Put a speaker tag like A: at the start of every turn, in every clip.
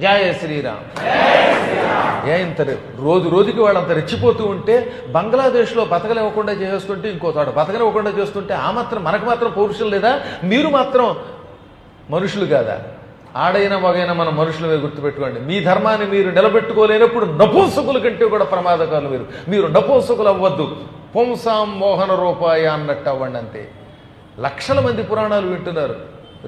A: జయ శ్రీరామ్. ఇంత రోజు రోజుకి వాళ్ళంత రెచ్చిపోతూ ఉంటే బంగ్లాదేశ్లో బతకలేవకుండా చేస్తుంటే ఇంకో చోట బతకలేవకుండా చేస్తుంటే ఆ మాత్రం మనకు మాత్రం పౌరుషం లేదా? మీరు మాత్రం మనుషులు కాదా? ఆడైనా మగైనా మనం మనుషులమే గుర్తుపెట్టుకోండి. మీ ధర్మాన్ని మీరు నిలబెట్టుకోలేనప్పుడు నపుంసకుల కంటే కూడా ప్రమాదకాలు మీరు నపుంసకులు అవ్వద్దు. పుంసాం మోహన రూపాయ అన్నట్టు అవ్వండి అంతే. లక్షల మంది పురాణాలు వింటున్నారు,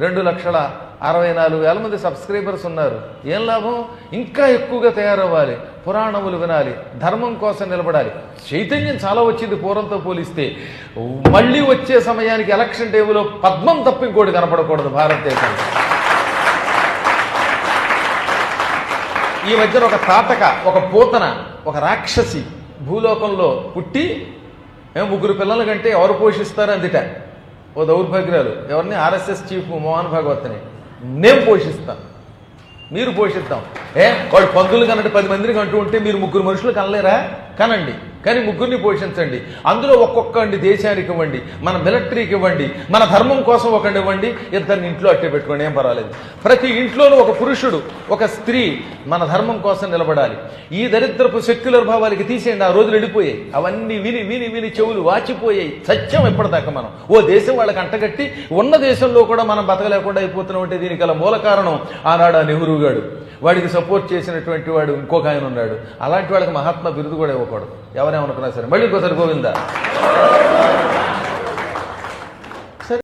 A: 2,64,000 మంది సబ్స్క్రైబర్స్ ఉన్నారు. ఏం లాభం? ఇంకా ఎక్కువగా తయారవ్వాలి, పురాణములు వినాలి, ధర్మం కోసం నిలబడాలి. చైతన్యం చాలా వచ్చింది పూర్వంతో పోలిస్తే. మళ్ళీ వచ్చే సమయానికి ఎలక్షన్ టైంలో పద్మం తప్ప ఇంకోటి కనపడకూడదు భారతదేశంలో. ఈ మధ్యన ఒక తాటక, ఒక పూతన, ఒక రాక్షసి భూలోకంలో పుట్టి 3 పిల్లల కంటే ఎవరు పోషిస్తారు అందుట. ఓ దౌర్భాగ్యాలు ఎవరిని? ఆర్ఎస్ఎస్ చీఫ్ మోహన్ భాగవత్ని నేను పోషిస్తాను, మీరు పోషిద్దాం. వాడు పందులు కనంటే 10 మందిని కంటూ ఉంటే మీరు 3 మనుషులు కనలేరా? కనండి, కానీ 3ని పోషించండి. అందులో ఒక్కొక్కండి దేశానికి ఇవ్వండి, మన మిలిటరీకి ఇవ్వండి, మన ధర్మం కోసం ఒకటి ఇవ్వండి. ఇద్దరిని ఇంట్లో అట్టే పెట్టుకోండి, ఏం పర్వాలేదు. ప్రతి ఇంట్లోనూ ఒక పురుషుడు, ఒక స్త్రీ మన ధర్మం కోసం నిలబడాలి. ఈ దరిద్రపు సెక్యులర్ భావాలకి తీసేయండి. ఆ రోజులు వెళ్ళిపోయాయి. అవన్నీ విని విని విని చెవులు వాచిపోయాయి. సత్యం ఎప్పటిదాకా మనం ఓ దేశం వాళ్ళకి అంటగట్టి ఉన్న దేశంలో కూడా మనం బతకలేకుండా అయిపోతున్నాం అంటే దీనికి అలా మూల కారణం ఆనాడు ఆ నెహ్రూ గాడు. వాడికి సపోర్ట్ చేసినటువంటి వాడు ఇంకొక ఆయన ఉన్నాడు. అలాంటి వాళ్ళకి మహాత్మా బిరుదు కూడా ఇవ్వకూడదు, ఎవరేమనుకున్నా సరే. మళ్ళీ ఇంకోసారి గోవిందా.